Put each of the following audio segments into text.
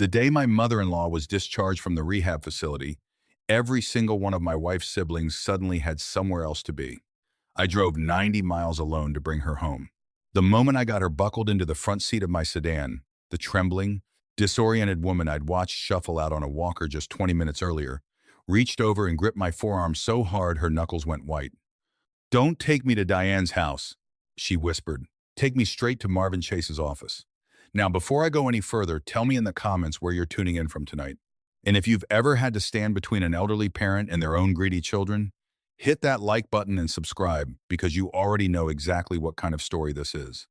The day my mother-in-law was discharged from the rehab facility, every single one of my wife's siblings suddenly had somewhere else to be. I drove 90 miles alone to bring her home. The moment I got her buckled into the front seat of my sedan, the trembling, disoriented woman I'd watched shuffle out on a walker just 20 minutes earlier reached over and gripped my forearm so hard her knuckles went white. "Don't take me to Diane's house," she whispered. "Take me straight to Marvin Chase's office." Now, before I go any further, tell me in the comments where you're tuning in from tonight. And if you've ever had to stand between an elderly parent and their own greedy children, hit that like button and subscribe because you already know exactly what kind of story this is.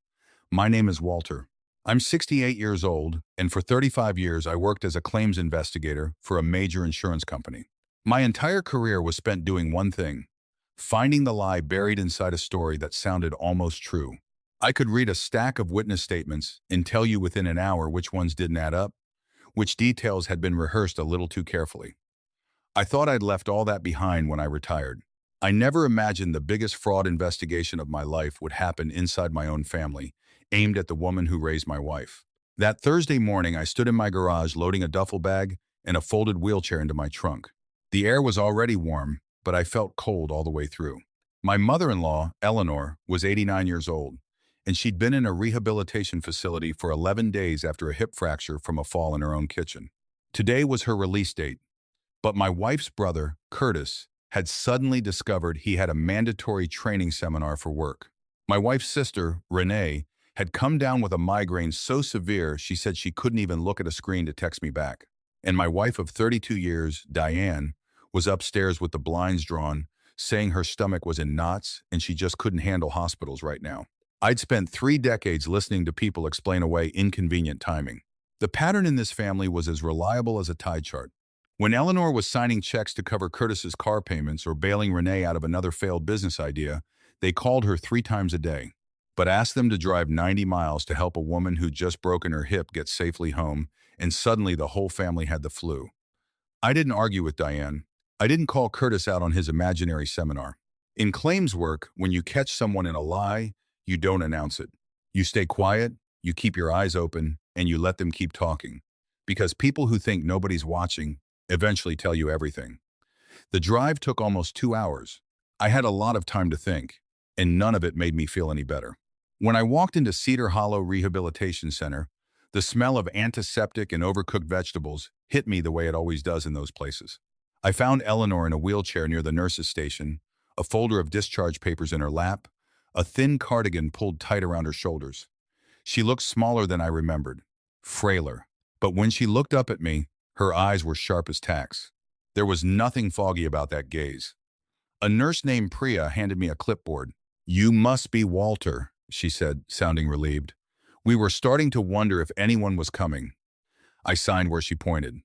My name is Walter. I'm 68 years old, and for 35 years I worked as a claims investigator for a major insurance company. My entire career was spent doing one thing: finding the lie buried inside a story that sounded almost true. I could read a stack of witness statements and tell you within an hour which ones didn't add up, which details had been rehearsed a little too carefully. I thought I'd left all that behind when I retired. I never imagined the biggest fraud investigation of my life would happen inside my own family, aimed at the woman who raised my wife. That Thursday morning, I stood in my garage loading a duffel bag and a folded wheelchair into my trunk. The air was already warm, but I felt cold all the way through. My mother-in-law, Eleanor, was 89 years old, and she'd been in a rehabilitation facility for 11 days after a hip fracture from a fall in her own kitchen. Today was her release date, but my wife's brother, Curtis, had suddenly discovered he had a mandatory training seminar for work. My wife's sister, Renee, had come down with a migraine so severe she said she couldn't even look at a screen to text me back. And my wife of 32 years, Diane, was upstairs with the blinds drawn, saying her stomach was in knots and she just couldn't handle hospitals right now. I'd spent 3 decades listening to people explain away inconvenient timing. The pattern in this family was as reliable as a tide chart. When Eleanor was signing checks to cover Curtis's car payments or bailing Renee out of another failed business idea, they called her 3 times a day, but asked them to drive 90 miles to help a woman who'd just broken her hip get safely home, and suddenly the whole family had the flu. I didn't argue with Diane. I didn't call Curtis out on his imaginary seminar. In claims work, when you catch someone in a lie, you don't announce it. You stay quiet, you keep your eyes open, and you let them keep talking. Because people who think nobody's watching eventually tell you everything. The drive took almost 2 hours. I had a lot of time to think, and none of it made me feel any better. When I walked into Cedar Hollow Rehabilitation Center, the smell of antiseptic and overcooked vegetables hit me the way it always does in those places. I found Eleanor in a wheelchair near the nurse's station, a folder of discharge papers in her lap, a thin cardigan pulled tight around her shoulders. She looked smaller than I remembered, frailer. But when she looked up at me, her eyes were sharp as tacks. There was nothing foggy about that gaze. A nurse named Priya handed me a clipboard. "You must be Walter," she said, sounding relieved. We were starting to wonder if anyone was coming. I signed where she pointed.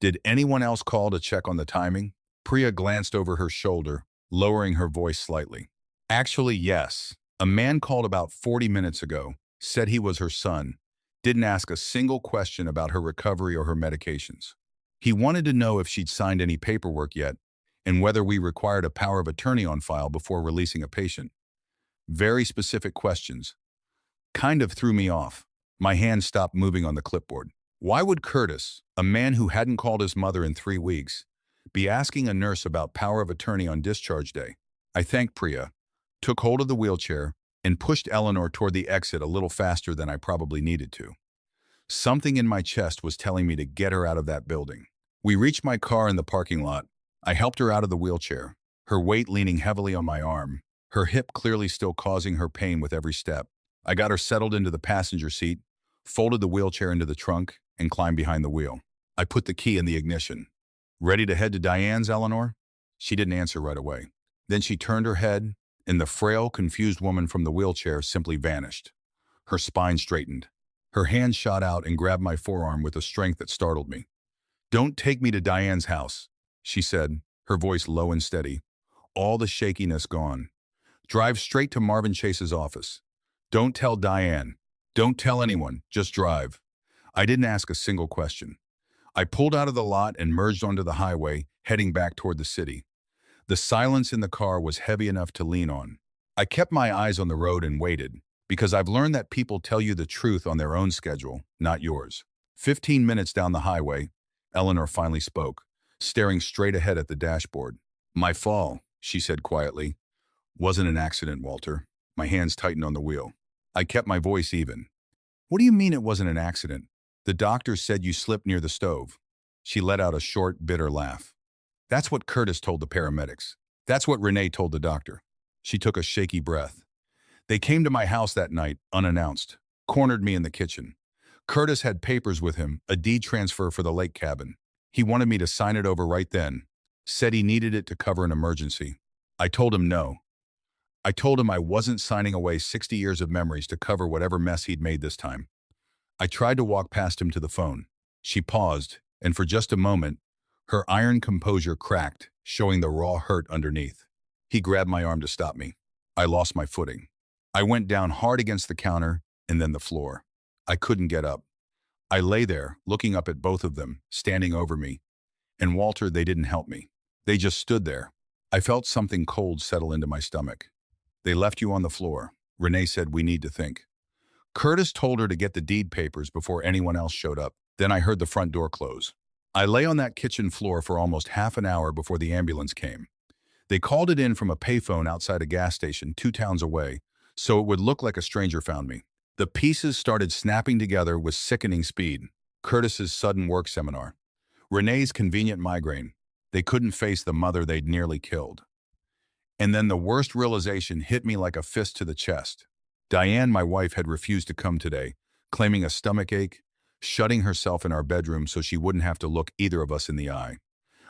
"Did anyone else call to check on the timing?" Priya glanced over her shoulder, lowering her voice slightly. "Actually, yes. A man called about 40 minutes ago, said he was her son, didn't ask a single question about her recovery or her medications. He wanted to know if she'd signed any paperwork yet and whether we required a power of attorney on file before releasing a patient. Very specific questions. Kind of threw me off. My hand stopped moving on the clipboard. Why would Curtis, a man who hadn't called his mother in 3 weeks, be asking a nurse about power of attorney on discharge day? I thanked Priya, took hold of the wheelchair, and pushed Eleanor toward the exit a little faster than I probably needed to. Something in my chest was telling me to get her out of that building. We reached my car in the parking lot. I helped her out of the wheelchair, her weight leaning heavily on my arm, her hip clearly still causing her pain with every step. I got her settled into the passenger seat, folded the wheelchair into the trunk, and climbed behind the wheel. I put the key in the ignition. "Ready to head to Diane's, Eleanor?" She didn't answer right away. Then she turned her head, and the frail, confused woman from the wheelchair simply vanished. Her spine straightened. Her hand shot out and grabbed my forearm with a strength that startled me. "Don't take me to Diane's house," she said, her voice low and steady, all the shakiness gone. "Drive straight to Marvin Chase's office. Don't tell Diane. Don't tell anyone. Just drive." I didn't ask a single question. I pulled out of the lot and merged onto the highway, heading back toward the city. The silence in the car was heavy enough to lean on. I kept my eyes on the road and waited, because I've learned that people tell you the truth on their own schedule, not yours. 15 minutes down the highway, Eleanor finally spoke, staring straight ahead at the dashboard. My fall, she said quietly, wasn't an accident, Walter. My hands tightened on the wheel. I kept my voice even. What do you mean it wasn't an accident? The doctor said you slipped near the stove. She let out a short, bitter laugh. That's what Curtis told the paramedics. That's what Renee told the doctor. She took a shaky breath. They came to my house that night, unannounced, cornered me in the kitchen. Curtis had papers with him, a deed transfer for the lake cabin. He wanted me to sign it over right then, said he needed it to cover an emergency. I told him no. I told him I wasn't signing away 60 years of memories to cover whatever mess he'd made this time. I tried to walk past him to the phone. She paused, and for just a moment, her iron composure cracked, showing the raw hurt underneath. He grabbed my arm to stop me. I lost my footing. I went down hard against the counter and then the floor. I couldn't get up. I lay there, looking up at both of them, standing over me. And Walter, they didn't help me. They just stood there. I felt something cold settle into my stomach. They left you on the floor. Renee said we need to think. Curtis told her to get the deed papers before anyone else showed up. Then I heard the front door close. I lay on that kitchen floor for almost half an hour before the ambulance came. They called it in from a payphone outside a gas station 2 towns away, so it would look like a stranger found me. The pieces started snapping together with sickening speed. Curtis's sudden work seminar. Renee's convenient migraine. They couldn't face the mother they'd nearly killed. And then the worst realization hit me like a fist to the chest. Diane, my wife, had refused to come today, claiming a stomachache, shutting herself in our bedroom so she wouldn't have to look either of us in the eye.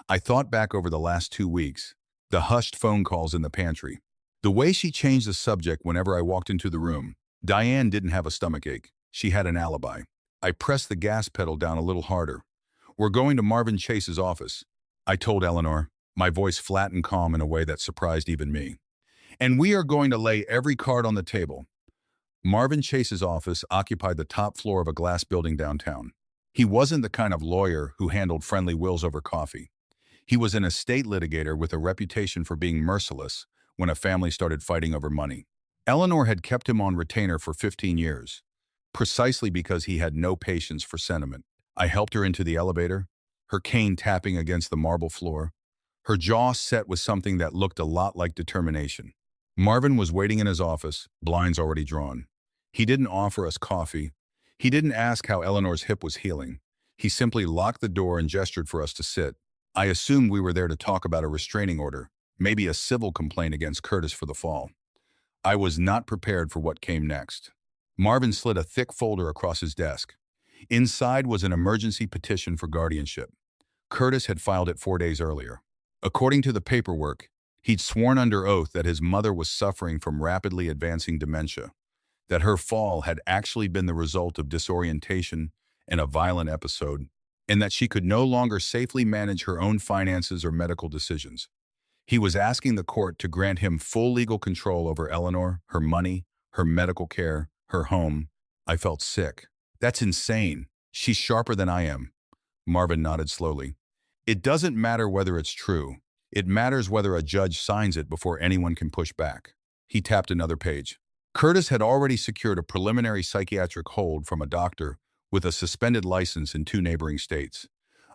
I thought back over the last 2 weeks, the hushed phone calls in the pantry, the way she changed the subject whenever I walked into the room. Diane didn't have a stomachache. She had an alibi. I pressed the gas pedal down a little harder. We're going to Marvin Chase's office, I told Eleanor, my voice flat and calm in a way that surprised even me. And we are going to lay every card on the table. Marvin Chase's office occupied the top floor of a glass building downtown. He wasn't the kind of lawyer who handled friendly wills over coffee. He was an estate litigator with a reputation for being merciless when a family started fighting over money. Eleanor had kept him on retainer for 15 years, precisely because he had no patience for sentiment. I helped her into the elevator, her cane tapping against the marble floor, her jaw set with something that looked a lot like determination. Marvin was waiting in his office, blinds already drawn. He didn't offer us coffee. He didn't ask how Eleanor's hip was healing. He simply locked the door and gestured for us to sit. I assumed we were there to talk about a restraining order, maybe a civil complaint against Curtis for the fall. I was not prepared for what came next. Marvin slid a thick folder across his desk. Inside was an emergency petition for guardianship. Curtis had filed it 4 days earlier. According to the paperwork, he'd sworn under oath that his mother was suffering from rapidly advancing dementia, that her fall had actually been the result of disorientation and a violent episode, and that she could no longer safely manage her own finances or medical decisions. He was asking the court to grant him full legal control over Eleanor, her money, her medical care, her home. I felt sick. That's insane. She's sharper than I am. Marvin nodded slowly. It doesn't matter whether it's true. It matters whether a judge signs it before anyone can push back. He tapped another page. Curtis had already secured a preliminary psychiatric hold from a doctor with a suspended license in 2 neighboring states,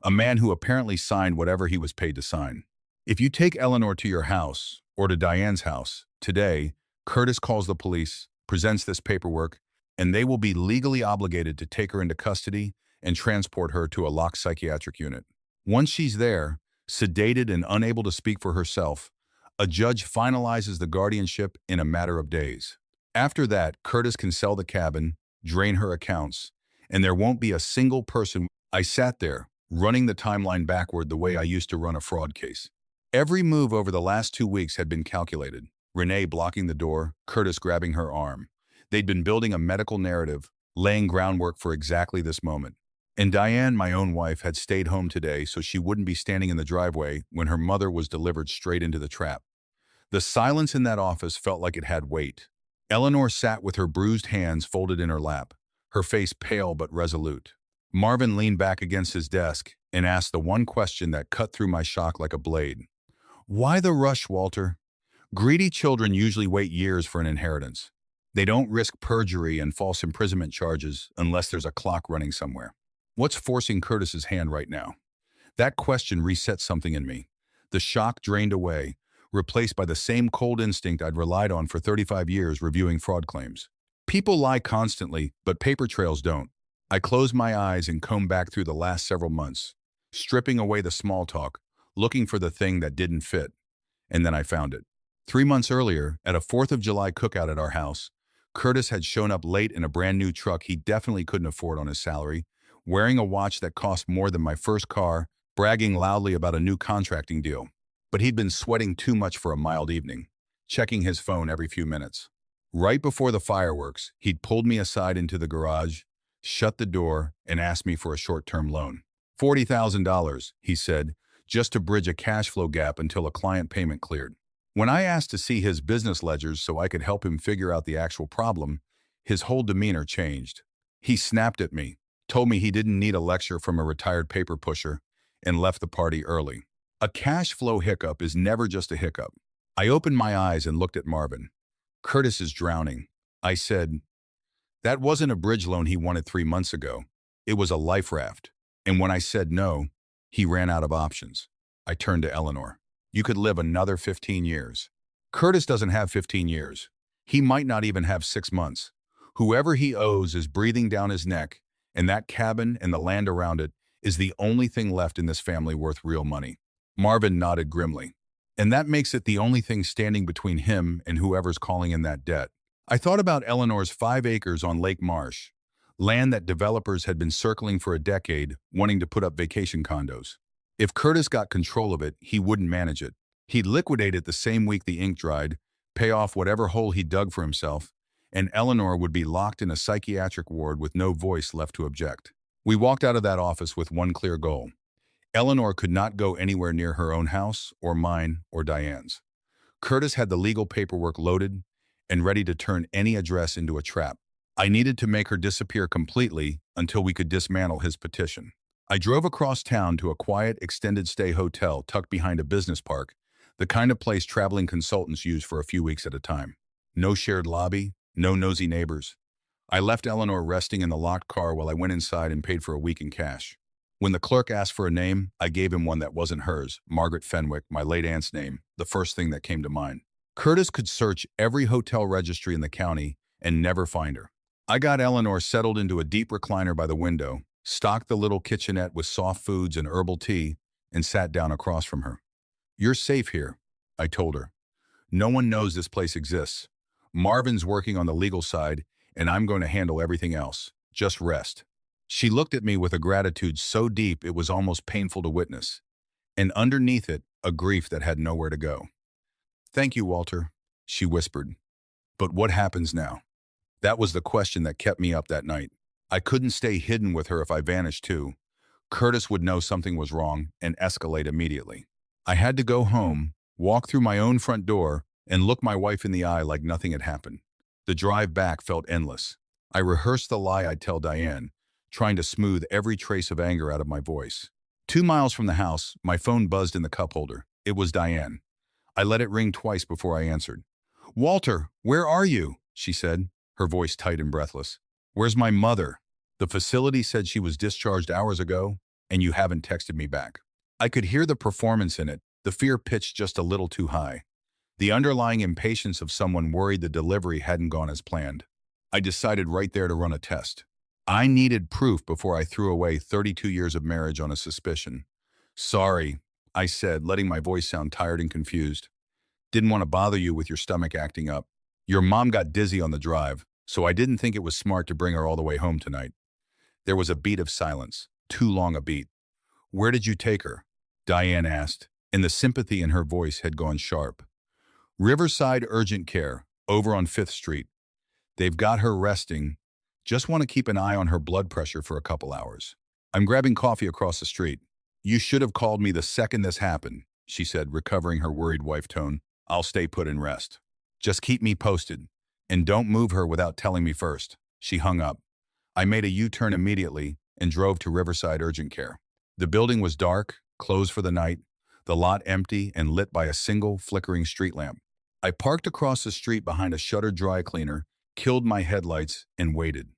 a man who apparently signed whatever he was paid to sign. If you take Eleanor to your house, or to Diane's house, today, Curtis calls the police, presents this paperwork, and they will be legally obligated to take her into custody and transport her to a locked psychiatric unit. Once she's there, sedated and unable to speak for herself, a judge finalizes the guardianship in a matter of days. After that, Curtis can sell the cabin, drain her accounts, and there won't be a single person. I sat there, running the timeline backward the way I used to run a fraud case. Every move over the last 2 weeks had been calculated. Renee blocking the door, Curtis grabbing her arm. They'd been building a medical narrative, laying groundwork for exactly this moment. And Diane, my own wife, had stayed home today so she wouldn't be standing in the driveway when her mother was delivered straight into the trap. The silence in that office felt like it had weight. Eleanor sat with her bruised hands folded in her lap, her face pale but resolute. Marvin leaned back against his desk and asked the one question that cut through my shock like a blade. Why the rush, Walter? Greedy children usually wait years for an inheritance. They don't risk perjury and false imprisonment charges unless there's a clock running somewhere. What's forcing Curtis's hand right now? That question reset something in me. The shock drained away, replaced by the same cold instinct I'd relied on for 35 years reviewing fraud claims. People lie constantly, but paper trails don't. I closed my eyes and combed back through the last several months, stripping away the small talk, looking for the thing that didn't fit. And then I found it. 3 months earlier, at a 4th of July cookout at our house, Curtis had shown up late in a brand new truck he definitely couldn't afford on his salary, wearing a watch that cost more than my first car, bragging loudly about a new contracting deal. But he'd been sweating too much for a mild evening, checking his phone every few minutes. Right before the fireworks, he'd pulled me aside into the garage, shut the door, and asked me for a short-term loan. $40,000, he said, just to bridge a cash flow gap until a client payment cleared. When I asked to see his business ledgers so I could help him figure out the actual problem, his whole demeanor changed. He snapped at me, told me he didn't need a lecture from a retired paper pusher, and left the party early. A cash flow hiccup is never just a hiccup. I opened my eyes and looked at Marvin. Curtis is drowning. I said, that wasn't a bridge loan he wanted 3 months ago. It was a life raft. And when I said no, he ran out of options. I turned to Eleanor. You could live another 15 years. Curtis doesn't have 15 years. He might not even have 6 months. Whoever he owes is breathing down his neck, and that cabin and the land around it is the only thing left in this family worth real money. Marvin nodded grimly. And that makes it the only thing standing between him and whoever's calling in that debt. I thought about Eleanor's 5 acres on Lake Marsh, land that developers had been circling for a decade, wanting to put up vacation condos. If Curtis got control of it, he wouldn't manage it. He'd liquidate it the same week the ink dried, pay off whatever hole he dug for himself, and Eleanor would be locked in a psychiatric ward with no voice left to object. We walked out of that office with one clear goal. Eleanor could not go anywhere near her own house, or mine, or Diane's. Curtis had the legal paperwork loaded and ready to turn any address into a trap. I needed to make her disappear completely until we could dismantle his petition. I drove across town to a quiet, extended-stay hotel tucked behind a business park, the kind of place traveling consultants use for a few weeks at a time. No shared lobby, no nosy neighbors. I left Eleanor resting in the locked car while I went inside and paid for a week in cash. When the clerk asked for a name, I gave him one that wasn't hers, Margaret Fenwick, my late aunt's name, the first thing that came to mind. Curtis could search every hotel registry in the county and never find her. I got Eleanor settled into a deep recliner by the window, stocked the little kitchenette with soft foods and herbal tea, and sat down across from her. You're safe here, I told her. No one knows this place exists. Marvin's working on the legal side, and I'm going to handle everything else. Just rest. She looked at me with a gratitude so deep it was almost painful to witness, and underneath it, a grief that had nowhere to go. Thank you, Walter, she whispered. But what happens now? That was the question that kept me up that night. I couldn't stay hidden with her if I vanished too. Curtis would know something was wrong and escalate immediately. I had to go home, walk through my own front door, and look my wife in the eye like nothing had happened. The drive back felt endless. I rehearsed the lie I'd tell Diane, trying to smooth every trace of anger out of my voice. 2 miles from the house, my phone buzzed in the cup holder. It was Diane. I let it ring twice before I answered. Walter, where are you? She said, her voice tight and breathless. Where's my mother? The facility said she was discharged hours ago, and you haven't texted me back. I could hear the performance in it, the fear pitched just a little too high. The underlying impatience of someone worried the delivery hadn't gone as planned. I decided right there to run a test. I needed proof before I threw away 32 years of marriage on a suspicion. Sorry, I said, letting my voice sound tired and confused. Didn't want to bother you with your stomach acting up. Your mom got dizzy on the drive, so I didn't think it was smart to bring her all the way home tonight. There was a beat of silence, too long a beat. Where did you take her? Diane asked, and the sympathy in her voice had gone sharp. Riverside Urgent Care, over on 5th Street. They've got her resting. Just want to keep an eye on her blood pressure for a couple hours. I'm grabbing coffee across the street. You should have called me the second this happened, she said, recovering her worried wife tone. I'll stay put and rest. Just keep me posted. And don't move her without telling me first. She hung up. I made a U-turn immediately and drove to Riverside Urgent Care. The building was dark, closed for the night, the lot empty and lit by a single flickering street lamp. I parked across the street behind a shuttered dry cleaner, killed my headlights, and waited.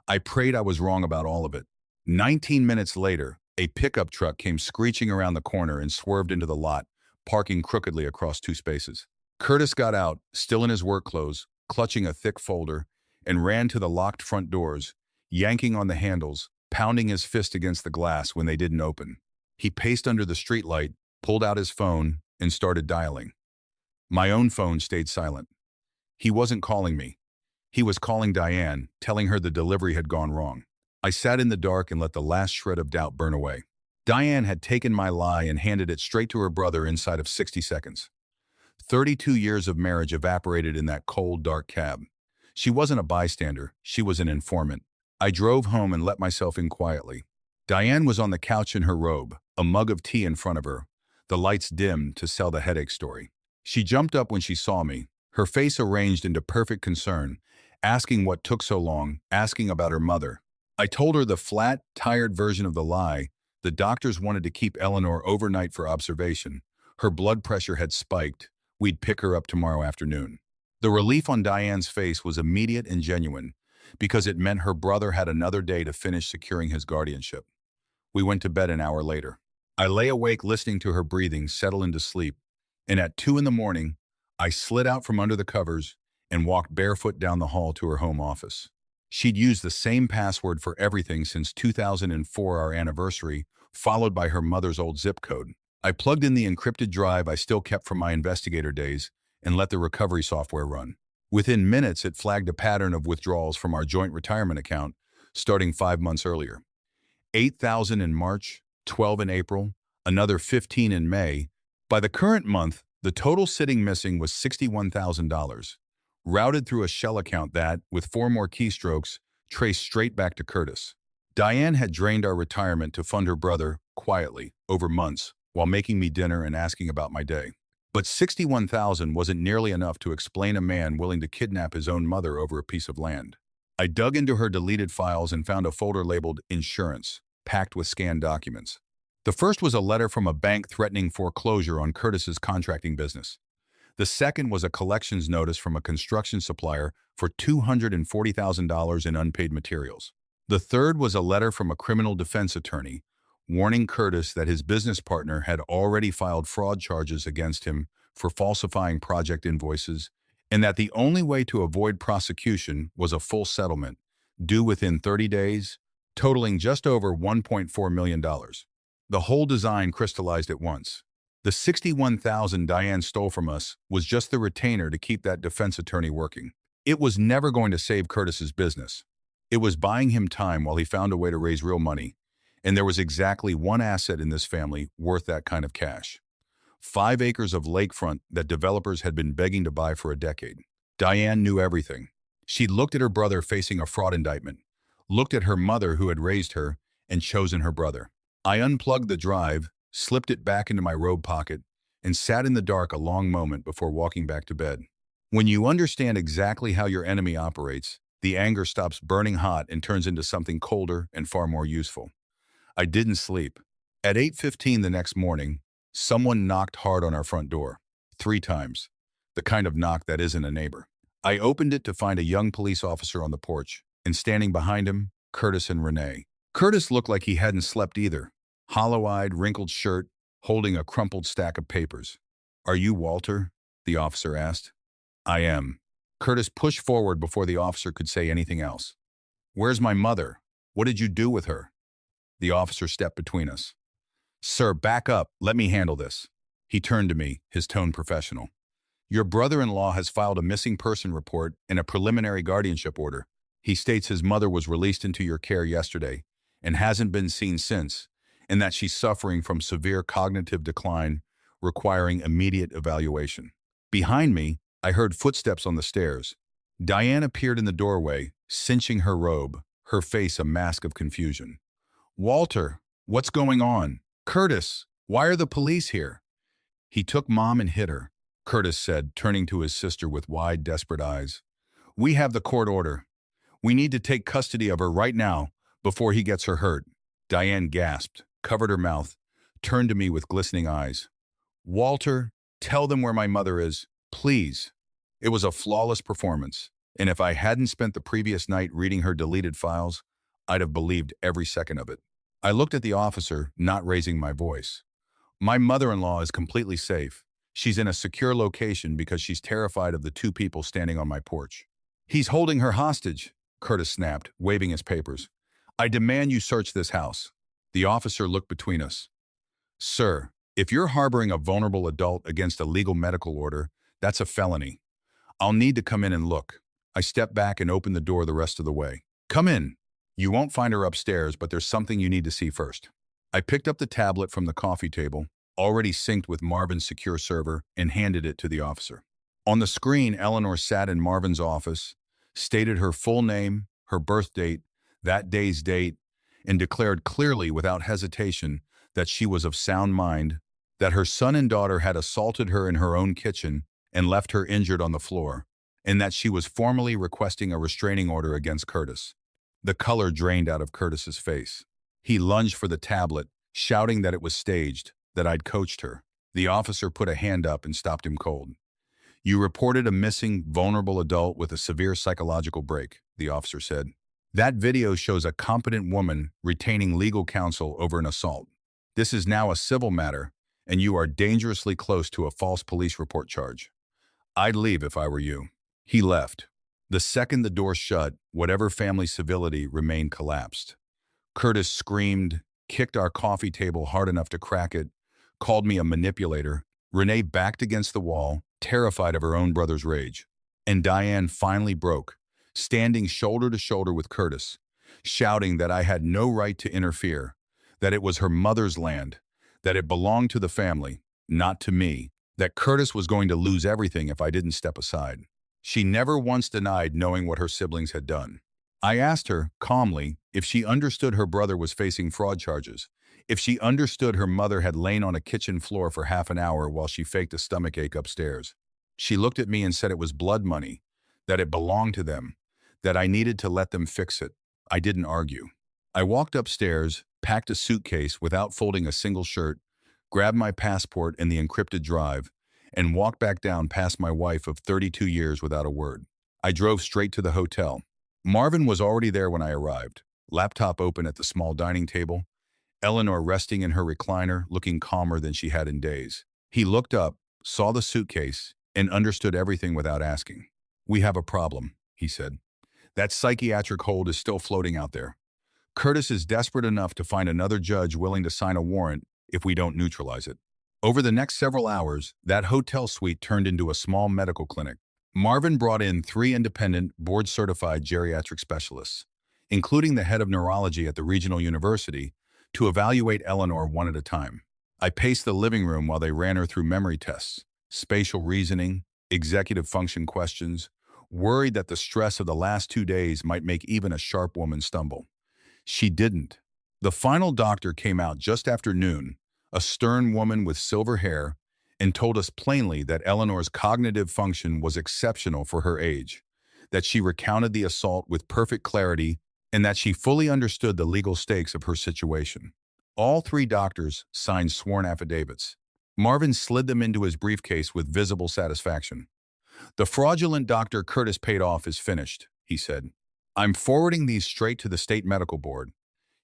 I prayed I was wrong about all of it. 19 minutes later, a pickup truck came screeching around the corner and swerved into the lot, parking crookedly across two spaces. Curtis got out, still in his work clothes, clutching a thick folder, and ran to the locked front doors, yanking on the handles, pounding his fist against the glass when they didn't open. He paced under the streetlight, pulled out his phone, and started dialing. My own phone stayed silent. He wasn't calling me. He was calling Diane, telling her the delivery had gone wrong. I sat in the dark and let the last shred of doubt burn away. Diane had taken my lie and handed it straight to her brother inside of 60 seconds. 32 years of marriage evaporated in that cold, dark cab. She wasn't a bystander, she was an informant. I drove home and let myself in quietly. Diane was on the couch in her robe, a mug of tea in front of her, the lights dimmed to sell the headache story. She jumped up when she saw me, her face arranged into perfect concern, asking what took so long, asking about her mother. I told her the flat, tired version of the lie. The doctors wanted to keep Eleanor overnight for observation. Her blood pressure had spiked. We'd pick her up tomorrow afternoon. The relief on Diane's face was immediate and genuine, because it meant her brother had another day to finish securing his guardianship. We went to bed an hour later. I lay awake listening to her breathing settle into sleep, and at 2 in the morning, I slid out from under the covers and walked barefoot down the hall to her home office. She'd used the same password for everything since 2004, our anniversary, followed by her mother's old zip code. I plugged in the encrypted drive I still kept from my investigator days and let the recovery software run. Within minutes, it flagged a pattern of withdrawals from our joint retirement account, starting 5 months earlier. 8,000 in March, 12 in April, another 15 in May. By the current month, the total sitting missing was $61,000, routed through a shell account that, with 4 more keystrokes, traced straight back to Curtis. Diane had drained our retirement to fund her brother, quietly, over months, while making me dinner and asking about my day. But $61,000 wasn't nearly enough to explain a man willing to kidnap his own mother over a piece of land. I dug into her deleted files and found a folder labeled Insurance, packed with scanned documents. The first was a letter from a bank threatening foreclosure on Curtis's contracting business. The second was a collections notice from a construction supplier for $240,000 in unpaid materials. The third was a letter from a criminal defense attorney warning Curtis that his business partner had already filed fraud charges against him for falsifying project invoices, and that the only way to avoid prosecution was a full settlement, due within 30 days, totaling just over $1.4 million. The whole design crystallized at once. The $61,000 Diane stole from us was just the retainer to keep that defense attorney working. It was never going to save Curtis's business. It was buying him time while he found a way to raise real money. And there was exactly one asset in this family worth that kind of cash. 5 acres of lakefront that developers had been begging to buy for a decade. Diane knew everything. She'd looked at her brother facing a fraud indictment, looked at her mother who had raised her, and chosen her brother. I unplugged the drive, slipped it back into my robe pocket, and sat in the dark a long moment before walking back to bed. When you understand exactly how your enemy operates, the anger stops burning hot and turns into something colder and far more useful. I didn't sleep. At 8:15 the next morning, someone knocked hard on our front door. 3 times. The kind of knock that isn't a neighbor. I opened it to find a young police officer on the porch, and standing behind him, Curtis and Renee. Curtis looked like he hadn't slept either. Hollow-eyed, wrinkled shirt, holding a crumpled stack of papers. "Are you Walter?" the officer asked. "I am." Curtis pushed forward before the officer could say anything else. "Where's my mother? What did you do with her?" The officer stepped between us. "Sir, back up. Let me handle this." He turned to me, his tone professional. "Your brother-in-law has filed a missing person report and a preliminary guardianship order. He states his mother was released into your care yesterday and hasn't been seen since, and that she's suffering from severe cognitive decline requiring immediate evaluation." Behind me, I heard footsteps on the stairs. Diane appeared in the doorway, cinching her robe, her face a mask of confusion. "Walter, what's going on? Curtis, why are the police here?" "He took Mom and hit her," Curtis said, turning to his sister with wide, desperate eyes. "We have the court order. We need to take custody of her right now before he gets her hurt." Diane gasped, covered her mouth, turned to me with glistening eyes. "Walter, tell them where my mother is, please." It was a flawless performance, and if I hadn't spent the previous night reading her deleted files, I'd have believed every second of it. I looked at the officer, not raising my voice. My mother-in-law is completely safe. She's in a secure location because she's terrified of the two people standing on my porch. He's holding her hostage, Curtis snapped, waving his papers. I demand you search this house. The officer looked between us. Sir, if you're harboring a vulnerable adult against a legal medical order, that's a felony. I'll need to come in and look. I stepped back and opened the door the rest of the way. Come in. You won't find her upstairs, but there's something you need to see first. I picked up the tablet from the coffee table, already synced with Marvin's secure server, and handed it to the officer. On the screen, Eleanor sat in Marvin's office, stated her full name, her birth date, that day's date, and declared clearly without hesitation that she was of sound mind, that her son and daughter had assaulted her in her own kitchen and left her injured on the floor, and that she was formally requesting a restraining order against Curtis. The color drained out of Curtis's face. He lunged for the tablet, shouting that it was staged, that I'd coached her. The officer put a hand up and stopped him cold. You reported a missing, vulnerable adult with a severe psychological break, the officer said. That video shows a competent woman retaining legal counsel over an assault. This is now a civil matter, and you are dangerously close to a false police report charge. I'd leave if I were you. He left. The second the door shut, whatever family civility remained collapsed. Curtis screamed, kicked our coffee table hard enough to crack it, called me a manipulator. Renee backed against the wall, terrified of her own brother's rage. And Diane finally broke, standing shoulder to shoulder with Curtis, shouting that I had no right to interfere, that it was her mother's land, that it belonged to the family, not to me, that Curtis was going to lose everything if I didn't step aside. She never once denied knowing what her siblings had done. I asked her, calmly, if she understood her brother was facing fraud charges, if she understood her mother had lain on a kitchen floor for half an hour while she faked a stomachache upstairs. She looked at me and said it was blood money, that it belonged to them, that I needed to let them fix it. I didn't argue. I walked upstairs, packed a suitcase without folding a single shirt, grabbed my passport and the encrypted drive, and walked back down past my wife of 32 years without a word. I drove straight to the hotel. Marvin was already there when I arrived, laptop open at the small dining table, Eleanor resting in her recliner, looking calmer than she had in days. He looked up, saw the suitcase, and understood everything without asking. We have a problem, he said. That psychiatric hold is still floating out there. Curtis is desperate enough to find another judge willing to sign a warrant if we don't neutralize it. Over the next several hours, that hotel suite turned into a small medical clinic. Marvin brought in 3 independent, board-certified geriatric specialists, including the head of neurology at the regional university, to evaluate Eleanor one at a time. I paced the living room while they ran her through memory tests, spatial reasoning, executive function questions, worried that the stress of the last 2 days might make even a sharp woman stumble. She didn't. The final doctor came out just after noon, a stern woman with silver hair, and told us plainly that Eleanor's cognitive function was exceptional for her age, that she recounted the assault with perfect clarity, and that she fully understood the legal stakes of her situation. All 3 doctors signed sworn affidavits. Marvin slid them into his briefcase with visible satisfaction. The fraudulent Dr. Curtis paid off is finished, he said. I'm forwarding these straight to the state medical board.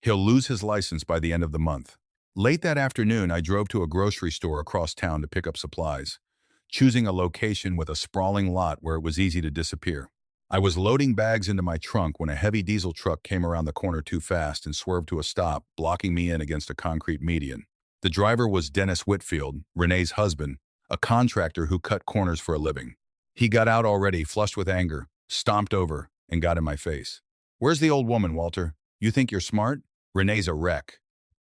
He'll lose his license by the end of the month. Late that afternoon, I drove to a grocery store across town to pick up supplies, choosing a location with a sprawling lot where it was easy to disappear. I was loading bags into my trunk when a heavy diesel truck came around the corner too fast and swerved to a stop, blocking me in against a concrete median. The driver was Dennis Whitfield, Renee's husband, a contractor who cut corners for a living. He got out already, flushed with anger, stomped over, and got in my face. Where's the old woman, Walter? You think you're smart? Renee's a wreck.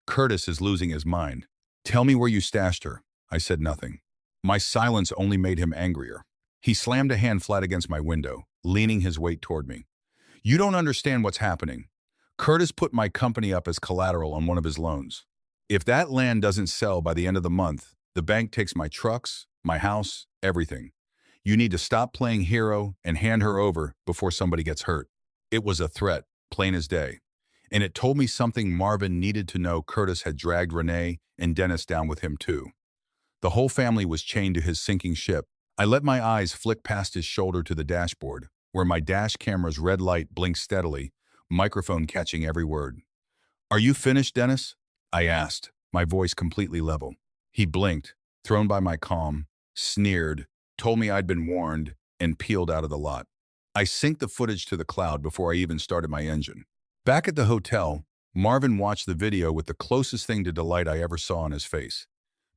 Curtis is losing his mind. Tell me where you stashed her. I said nothing. My silence only made him angrier. He slammed a hand flat against my window, leaning his weight toward me. You don't understand what's happening. Curtis put my company up as collateral on one of his loans. If that land doesn't sell by the end of the month, the bank takes my trucks, my house, everything. You need to stop playing hero and hand her over before somebody gets hurt. It was a threat, plain as day. And it told me something Marvin needed to know. Curtis had dragged Renee and Dennis down with him too. The whole family was chained to his sinking ship. I let my eyes flick past his shoulder to the dashboard, where my dash camera's red light blinked steadily, microphone catching every word. "Are you finished, Dennis?" I asked, my voice completely level. He blinked, thrown by my calm, sneered, told me I'd been warned, and peeled out of the lot. I synced the footage to the cloud before I even started my engine. Back at the hotel, Marvin watched the video with the closest thing to delight I ever saw on his face.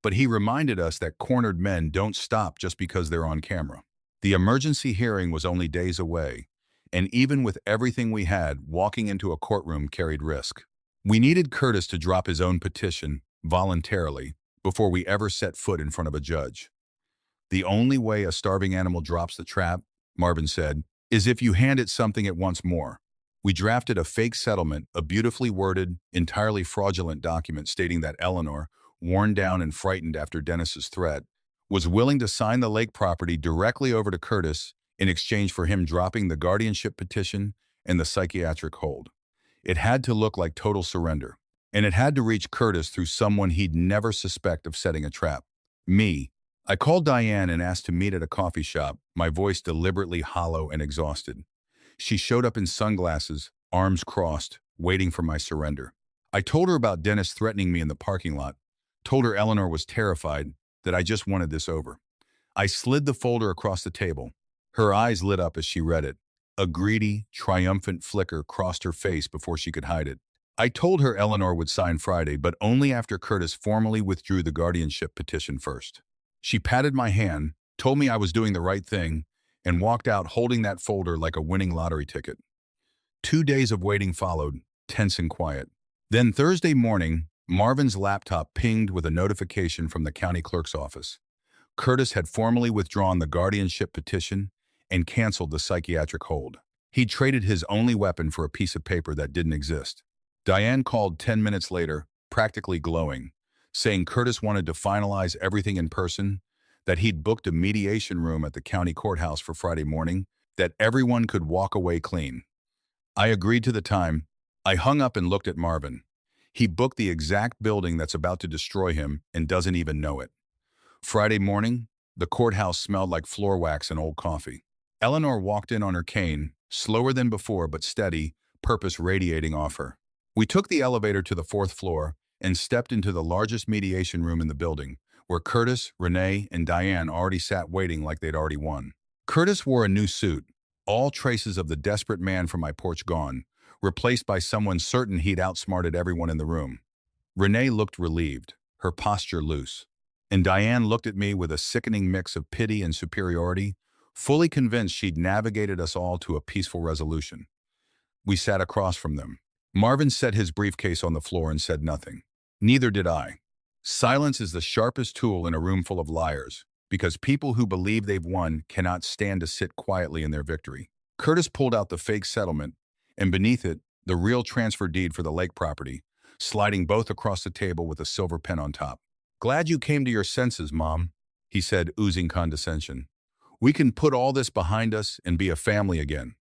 But he reminded us that cornered men don't stop just because they're on camera. The emergency hearing was only days away, and even with everything we had, walking into a courtroom carried risk. We needed Curtis to drop his own petition, voluntarily, before we ever set foot in front of a judge. "The only way a starving animal drops the trap," Marvin said, "is if you hand it something it wants more." We drafted a fake settlement, a beautifully worded, entirely fraudulent document stating that Eleanor, worn down and frightened after Dennis's threat, was willing to sign the lake property directly over to Curtis in exchange for him dropping the guardianship petition and the psychiatric hold. It had to look like total surrender, and it had to reach Curtis through someone he'd never suspect of setting a trap. Me. I called Diane and asked to meet at a coffee shop, my voice deliberately hollow and exhausted. She showed up in sunglasses, arms crossed, waiting for my surrender. I told her about Dennis threatening me in the parking lot, told her Eleanor was terrified, that I just wanted this over. I slid the folder across the table. Her eyes lit up as she read it. A greedy, triumphant flicker crossed her face before she could hide it. I told her Eleanor would sign Friday, but only after Curtis formally withdrew the guardianship petition first. She patted my hand, told me I was doing the right thing, and walked out holding that folder like a winning lottery ticket. 2 days of waiting followed, tense and quiet. Then Thursday morning, Marvin's laptop pinged with a notification from the county clerk's office. Curtis had formally withdrawn the guardianship petition and canceled the psychiatric hold. He'd traded his only weapon for a piece of paper that didn't exist. Diane called 10 minutes later, practically glowing, saying Curtis wanted to finalize everything in person, that he'd booked a mediation room at the county courthouse for Friday morning, that everyone could walk away clean. I agreed to the time. I hung up and looked at Marvin. He booked the exact building that's about to destroy him and doesn't even know it. Friday morning, the courthouse smelled like floor wax and old coffee. Eleanor walked in on her cane, slower than before but steady, purpose radiating off her. We took the elevator to the 4th floor and stepped into the largest mediation room in the building, where Curtis, Renee, and Diane already sat waiting like they'd already won. Curtis wore a new suit, all traces of the desperate man from my porch gone, replaced by someone certain he'd outsmarted everyone in the room. Renee looked relieved, her posture loose. And Diane looked at me with a sickening mix of pity and superiority, fully convinced she'd navigated us all to a peaceful resolution. We sat across from them. Marvin set his briefcase on the floor and said nothing. Neither did I. Silence is the sharpest tool in a room full of liars, because people who believe they've won cannot stand to sit quietly in their victory. Curtis pulled out the fake settlement, and beneath it, the real transfer deed for the lake property, sliding both across the table with a silver pen on top. "Glad you came to your senses, Mom," he said, oozing condescension. "We can put all this behind us and be a family again."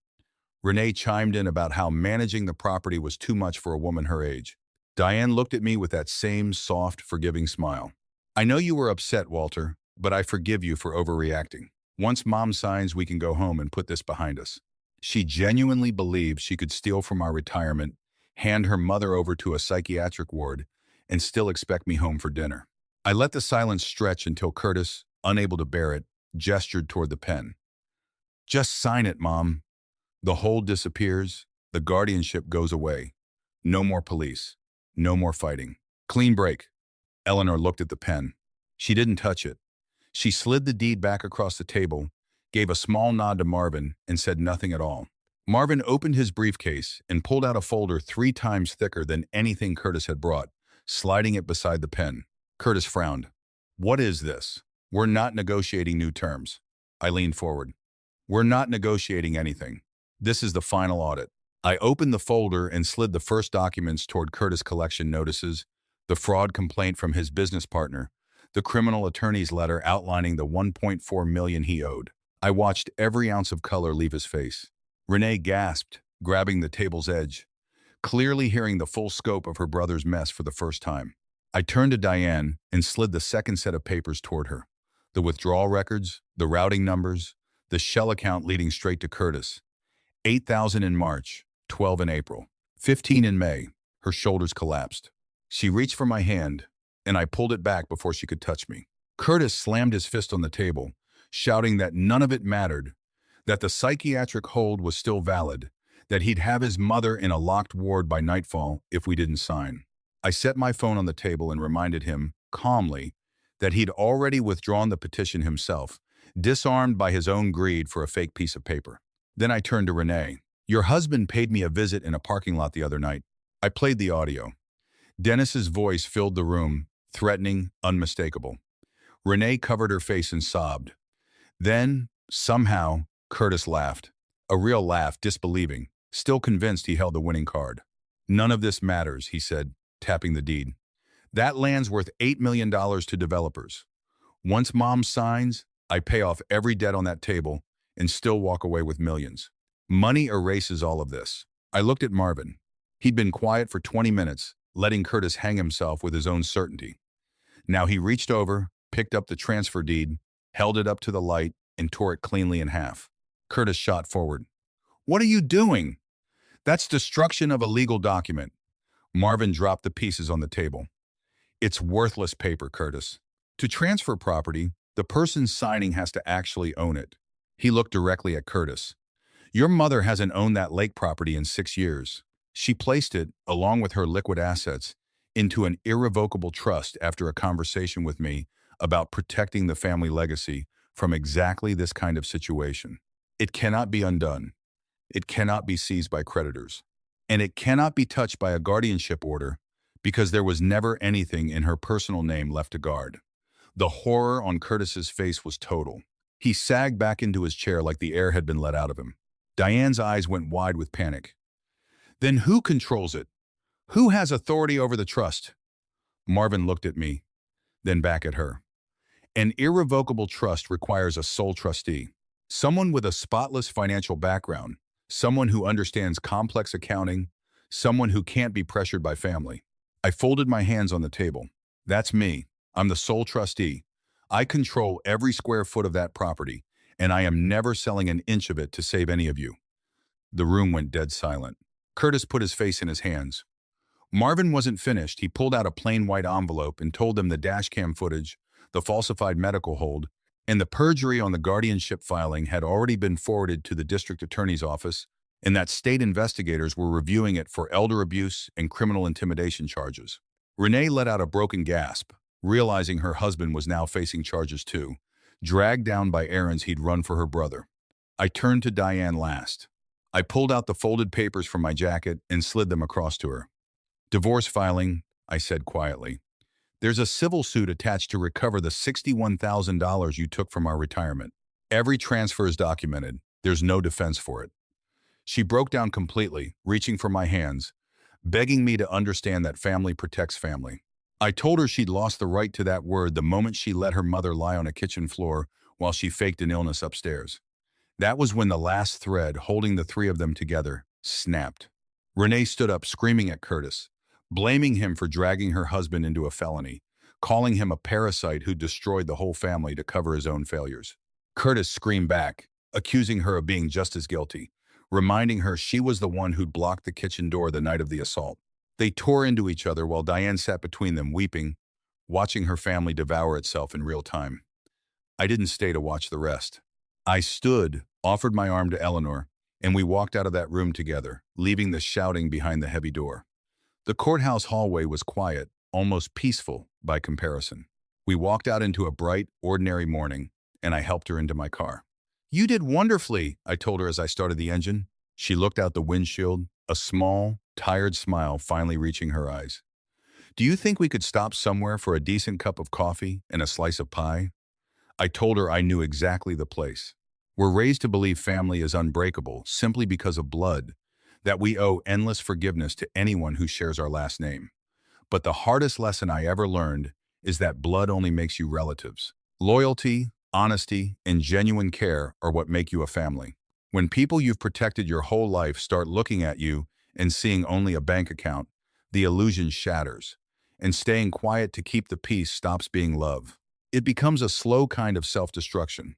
Renee chimed in about how managing the property was too much for a woman her age. Diane looked at me with that same soft, forgiving smile. "I know you were upset, Walter, but I forgive you for overreacting. Once Mom signs, we can go home and put this behind us." She genuinely believed she could steal from our retirement, hand her mother over to a psychiatric ward, and still expect me home for dinner. I let the silence stretch until Curtis, unable to bear it, gestured toward the pen. "Just sign it, Mom." The hold disappears, the guardianship goes away. No more police. No more fighting. Clean break. Eleanor looked at the pen. She didn't touch it. She slid the deed back across the table, gave a small nod to Marvin, and said nothing at all. Marvin opened his briefcase and pulled out a folder 3 times thicker than anything Curtis had brought, sliding it beside the pen. Curtis frowned. "What is this?" "We're not negotiating new terms." I leaned forward. "We're not negotiating anything. This is the final audit." I opened the folder and slid the first documents toward Curtis' collection notices, the fraud complaint from his business partner, the criminal attorney's letter outlining the $1.4 million he owed. I watched every ounce of color leave his face. Renee gasped, grabbing the table's edge, clearly hearing the full scope of her brother's mess for the first time. I turned to Diane and slid the second set of papers toward her. The withdrawal records, the routing numbers, the shell account leading straight to Curtis. 8,000 in March, 12 in April. 15 in May. Her shoulders collapsed. She reached for my hand, and I pulled it back before she could touch me. Curtis slammed his fist on the table, shouting that none of it mattered, that the psychiatric hold was still valid, that he'd have his mother in a locked ward by nightfall if we didn't sign. I set my phone on the table and reminded him, calmly, that he'd already withdrawn the petition himself, disarmed by his own greed for a fake piece of paper. Then I turned to Renee. Your husband paid me a visit in a parking lot the other night. I played the audio. Dennis's voice filled the room, threatening, unmistakable. Renee covered her face and sobbed. Then, somehow, Curtis laughed. A real laugh, disbelieving, still convinced he held the winning card. None of this matters, he said, tapping the deed. That land's worth $8 million to developers. Once Mom signs, I pay off every debt on that table and still walk away with millions. Money erases all of this. I looked at Marvin. He'd been quiet for 20 minutes, letting Curtis hang himself with his own certainty. Now he reached over, picked up the transfer deed, held it up to the light, and tore it cleanly in half. Curtis shot forward. What are you doing? That's destruction of a legal document. Marvin dropped the pieces on the table. It's worthless paper, Curtis. To transfer property, the person signing has to actually own it. He looked directly at Curtis. Your mother hasn't owned that lake property in 6 years. She placed it, along with her liquid assets, into an irrevocable trust after a conversation with me about protecting the family legacy from exactly this kind of situation. It cannot be undone. It cannot be seized by creditors. And it cannot be touched by a guardianship order because there was never anything in her personal name left to guard. The horror on Curtis's face was total. He sagged back into his chair like the air had been let out of him. Diane's eyes went wide with panic. Then who controls it? Who has authority over the trust? Marvin looked at me, then back at her. An irrevocable trust requires a sole trustee, someone with a spotless financial background, someone who understands complex accounting, someone who can't be pressured by family. I folded my hands on the table. That's me. I'm the sole trustee. I control every square foot of that property, and I am never selling an inch of it to save any of you. The room went dead silent. Curtis put his face in his hands. Marvin wasn't finished. He pulled out a plain white envelope and told them the dashcam footage, the falsified medical hold, and the perjury on the guardianship filing had already been forwarded to the district attorney's office, and that state investigators were reviewing it for elder abuse and criminal intimidation charges. Renee let out a broken gasp, realizing her husband was now facing charges too, dragged down by errands he'd run for her brother. I turned to Diane last. I pulled out the folded papers from my jacket and slid them across to her. Divorce filing, I said quietly. There's a civil suit attached to recover the $61,000 you took from our retirement. Every transfer is documented. There's no defense for it. She broke down completely, reaching for my hands, begging me to understand that family protects family. I told her she'd lost the right to that word the moment she let her mother lie on a kitchen floor while she faked an illness upstairs. That was when the last thread holding the three of them together snapped. Renee stood up screaming at Curtis, blaming him for dragging her husband into a felony, calling him a parasite who destroyed the whole family to cover his own failures. Curtis screamed back, accusing her of being just as guilty, reminding her she was the one who'd blocked the kitchen door the night of the assault. They tore into each other while Diane sat between them, weeping, watching her family devour itself in real time. I didn't stay to watch the rest. I stood, offered my arm to Eleanor, and we walked out of that room together, leaving the shouting behind the heavy door. The courthouse hallway was quiet, almost peaceful by comparison. We walked out into a bright, ordinary morning, and I helped her into my car. You did wonderfully, I told her as I started the engine. She looked out the windshield, a small, tired smile finally reaching her eyes. Do you think we could stop somewhere for a decent cup of coffee and a slice of pie? I told her I knew exactly the place. We're raised to believe family is unbreakable simply because of blood, that we owe endless forgiveness to anyone who shares our last name. But the hardest lesson I ever learned is that blood only makes you relatives. Loyalty, honesty, and genuine care are what make you a family. When people you've protected your whole life start looking at you and seeing only a bank account, the illusion shatters, and staying quiet to keep the peace stops being love. It becomes a slow kind of self-destruction.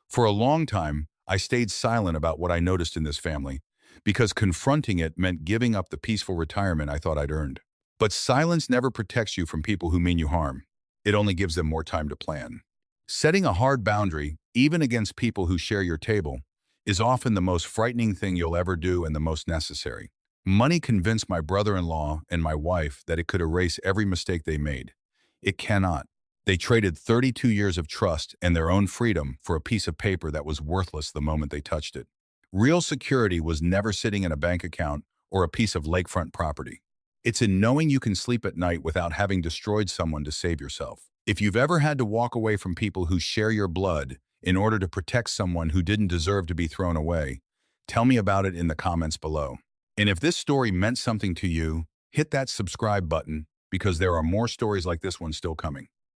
For a long time, I stayed silent about what I noticed in this family, because confronting it meant giving up the peaceful retirement I thought I'd earned. But silence never protects you from people who mean you harm. It only gives them more time to plan. Setting a hard boundary, even against people who share your table, is often the most frightening thing you'll ever do and the most necessary. Money convinced my brother-in-law and my wife that it could erase every mistake they made. It cannot. They traded 32 years of trust and their own freedom for a piece of paper that was worthless the moment they touched it. Real security was never sitting in a bank account or a piece of lakefront property. It's in knowing you can sleep at night without having destroyed someone to save yourself. If you've ever had to walk away from people who share your blood in order to protect someone who didn't deserve to be thrown away, tell me about it in the comments below. And if this story meant something to you, hit that subscribe button because there are more stories like this one still coming.